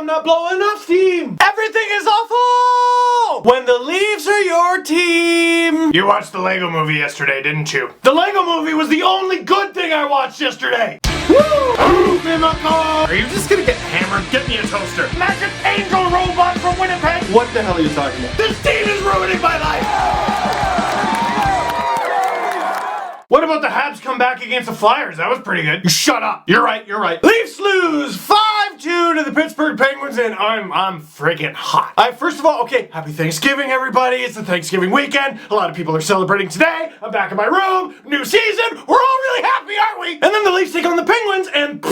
I'm not blowing up steam. Everything is awful when the Leafs are your team. You watched the Lego movie yesterday, didn't you? The Lego movie was the only good thing I watched yesterday. Woo! Are you just gonna get hammered? Get me a toaster. Magic Angel Robot from Winnipeg. What the hell are you talking about? This team is ruining my life. What about the Habs come back against the Flyers? That was pretty good. You shut up. You're right. Leafs lose 5-2 to the Pittsburgh Penguins, and I'm freaking hot. First of all, okay, happy Thanksgiving, everybody. It's the Thanksgiving weekend. A lot of people are celebrating today. I'm back in my room. New season. We're all really happy, aren't we? And then the Leafs take on the Penguins and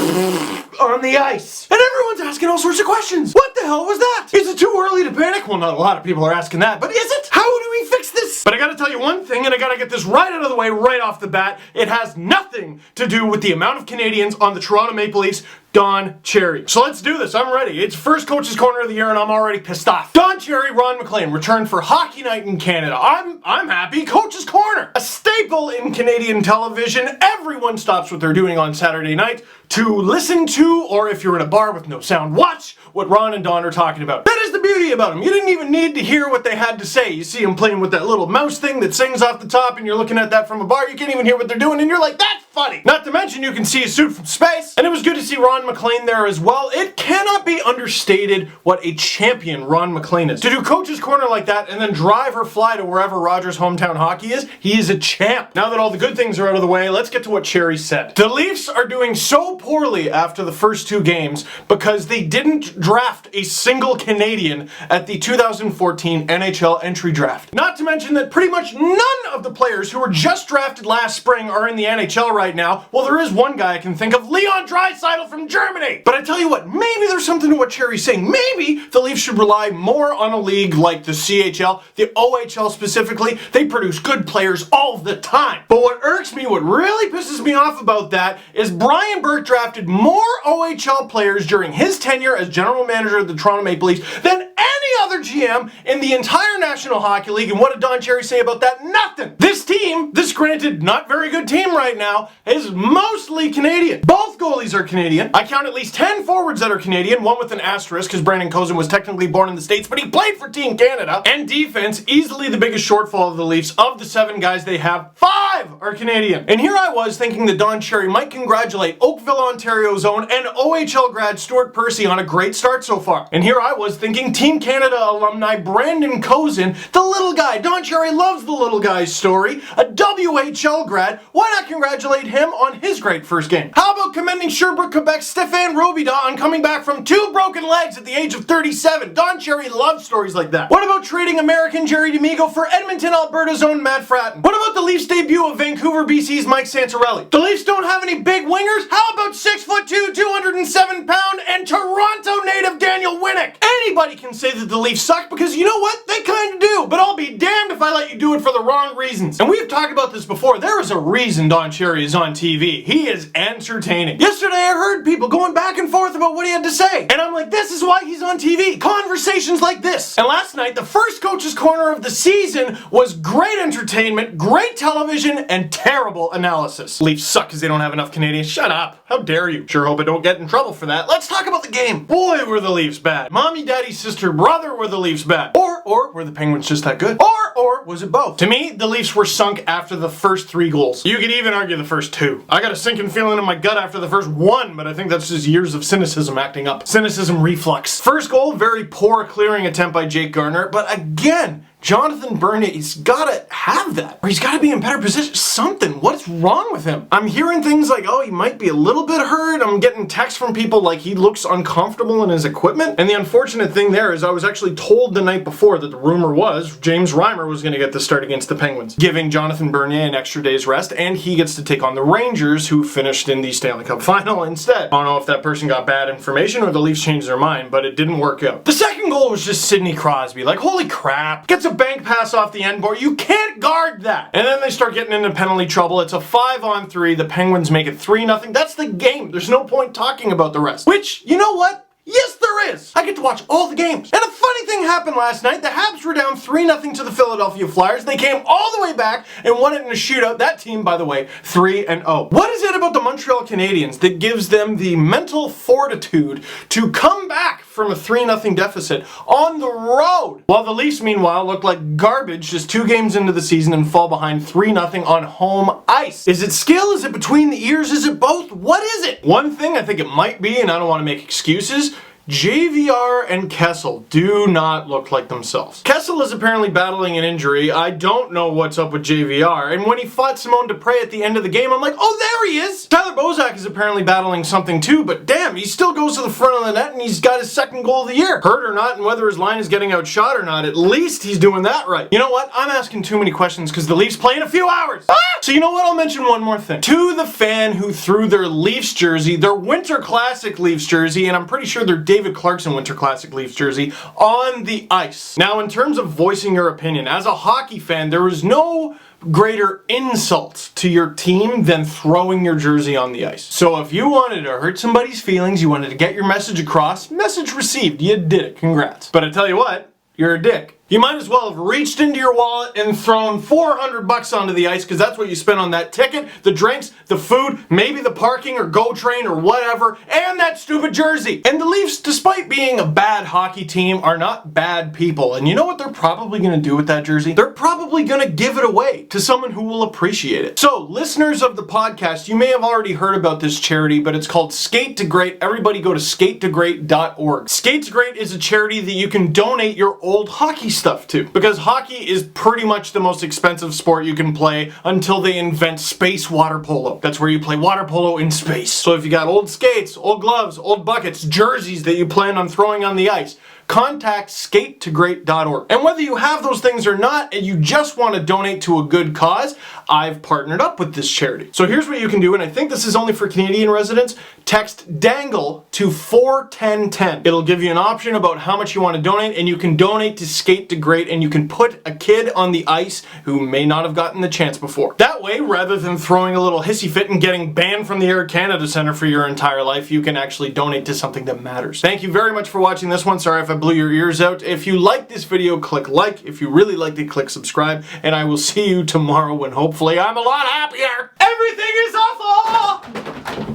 on the ice. And everyone's asking all sorts of questions. What the hell was that? Is it too early to panic? Well, not a lot of people are asking that, but is it? How do we fix this? But I gotta tell you one thing, and I gotta get this right out of the way right off the bat. It has nothing to do with the amount of Canadians on the Toronto Maple Leafs. Don Cherry. So let's do this. I'm ready. It's first Coach's Corner of the year and I'm already pissed off. Don Cherry, Ron MacLean returned for Hockey Night in Canada. I'm happy. Coach's Corner. A staple in Canadian television. Everyone stops what they're doing on Saturday night to listen to, or if you're in a bar with no sound, watch what Ron and Don are talking about. That is the beauty about them. You didn't even need to hear what they had to say. You see them playing with that little mouse thing that sings off the top and you're looking at that from a bar. You can't even hear what they're doing and you're like, that's funny. Not to mention you can see a suit from space. And it was good to see Ron MacLean there as well. It cannot be understated what a champion Ron MacLean is. To do Coach's Corner like that and then drive or fly to wherever Rogers' hometown hockey is, he is a champ. Now that all the good things are out of the way, let's get to what Cherry said. The Leafs are doing so poorly after the first two games because they didn't draft a single Canadian at the 2014 NHL entry draft. Not to mention that pretty much none of the players who were just drafted last spring are in the NHL right now. Well, there is one guy I can think of, Leon Draisaitl from Germany. But I tell you what, maybe there's something to what Cherry's saying. Maybe the Leafs should rely more on a league like the CHL, the OHL specifically. They produce good players all the time. But what irks me, what really pisses me off about that is Brian Burke drafted more OHL players during his tenure as general manager of the Toronto Maple Leafs than any other GM in the entire National Hockey League. And what did Don Cherry say about that? Nothing. This team, this granted not very good team right now, is mostly Canadian. Both goalies are Canadian. I count at least 10 forwards that are Canadian, one with an asterisk because Brandon Kozun was technically born in the States, but he played for Team Canada. And defense, easily the biggest shortfall of the Leafs. Of the 7 guys they have, 5 are Canadian. And here I was thinking that Don Cherry might congratulate Oakville, Ontario's own and OHL grad Stuart Percy on a great start so far. And here I was thinking Team Canada alumni Brandon Kozun, the little guy. Don Cherry loves the little guy's story. A WHL grad. Why not congratulate him on his great first game? How about commending Sherbrooke, Quebec's Stéphane Robida on coming back from 2 broken legs at the age of 37? Don Cherry loves stories like that. What about trading American Jerry D'Amigo for Edmonton, Alberta's own Matt Fratton? What about the Leafs debut of Vancouver, BC's Mike Santorelli? The Leafs don't have any big wingers? How about 6'2", 207-pound and Toronto native Daniel Winnick? Anybody can say that the Leafs suck because you know what? They kind of do. But I'll be damned if I let you do it for the wrong reasons. And we've talked about this before. There is a reason Don Cherry is on TV. He is entertaining. Yesterday I heard people going back and forth about what he had to say. And I'm like, this is why he's on TV. Conversations like this. And last night, the first Coach's Corner of the season was great entertainment, great television, and terrible analysis. Leafs suck because they don't have enough Canadians. Shut up. How dare you? Sure hope I don't get in trouble for that. Let's talk about the game. Boy, were the Leafs bad. Mommy, daddy, sister, brother were the Leafs bad. Or were the Penguins just that good? Or was it both? To me, the Leafs were sunk after the first 3 goals. You could even argue the first 2. I got a sinking feeling in my gut after the first 1, but I think that's just years of cynicism acting up. Cynicism reflux. First goal, very poor clearing attempt by Jake Gardiner, but again, Jonathan Bernier, he's gotta have that. Or he's gotta be in better position. Something. What's wrong with him? I'm hearing things like, oh, he might be a little bit hurt. I'm getting texts from people like he looks uncomfortable in his equipment. And the unfortunate thing there is I was actually told the night before that the rumor was James Reimer was gonna get the start against the Penguins, giving Jonathan Bernier an extra day's rest, and he gets to take on the Rangers, who finished in the Stanley Cup final instead. I don't know if that person got bad information or the Leafs changed their mind, but it didn't work out. The second goal was just Sidney Crosby. Like, holy crap. Gets a bank pass off the end board. You can't guard that. And then they start getting into penalty trouble. It's a 5-on-3. The Penguins make it 3-0. That's the game. There's no point talking about the rest. Which, you know what? Yes, there is. I get to watch all the games. And a funny thing happened last night. The Habs were down 3-0 to the Philadelphia Flyers. They came all the way back and won it in a shootout. That team, by the way, 3-0. What is it about the Montreal Canadiens that gives them the mental fortitude to come back from a 3-0 deficit on the road. While the Leafs, meanwhile, look like garbage just 2 games into the season and fall behind 3-0 on home ice. Is it skill? Is it between the ears? Is it both? What is it? One thing I think it might be, and I don't want to make excuses, JVR and Kessel do not look like themselves. Kessel is apparently battling an injury. I don't know what's up with JVR. And when he fought Simone Dupre at the end of the game, I'm like, oh, there he is! Tyler Bozak is apparently battling something too, but damn, he still goes to the front of the net and he's got his 2nd goal of the year. Hurt or not, and whether his line is getting outshot or not, at least he's doing that right. You know what? I'm asking too many questions because the Leafs play in a few hours. So you know what? I'll mention one more thing. To the fan who threw their Leafs jersey, their Winter Classic Leafs jersey, and I'm pretty sure their David Clarkson Winter Classic Leafs jersey, on the ice. Now, in terms of voicing your opinion, as a hockey fan, there is no greater insult to your team than throwing your jersey on the ice. So if you wanted to hurt somebody's feelings, you wanted to get your message across, message received, you did it, congrats. But I tell you what, you're a dick. You might as well have reached into your wallet and thrown $400 onto the ice, because that's what you spent on that ticket, the drinks, the food, maybe the parking or GO train or whatever, and that stupid jersey. And the Leafs, despite being a bad hockey team, are not bad people. And you know what they're probably going to do with that jersey? They're probably going to give it away to someone who will appreciate it. So, listeners of the podcast, you may have already heard about this charity, but it's called Skate to Great. Everybody go to skatetogreat.org. Skate to Great is a charity that you can donate your old hockey stuff too, because hockey is pretty much the most expensive sport you can play until they invent space water polo. That's where you play water polo in space. So if you got old skates, old gloves, old buckets, jerseys that you plan on throwing on the ice, contact skatetogreat.org. And whether you have those things or not, and you just want to donate to a good cause, I've partnered up with this charity. So here's what you can do, and I think this is only for Canadian residents. Text DANGLE to 41010. It'll give you an option about how much you want to donate, and you can donate to Skate to Great, and you can put a kid on the ice who may not have gotten the chance before. That way, rather than throwing a little hissy fit and getting banned from the Air Canada Centre for your entire life, you can actually donate to something that matters. Thank you very much for watching this one. Sorry if I blew your ears out. If you like this video, click like. If you really liked it, click subscribe. And I will see you tomorrow when hopefully I'm a lot happier. Everything is awful!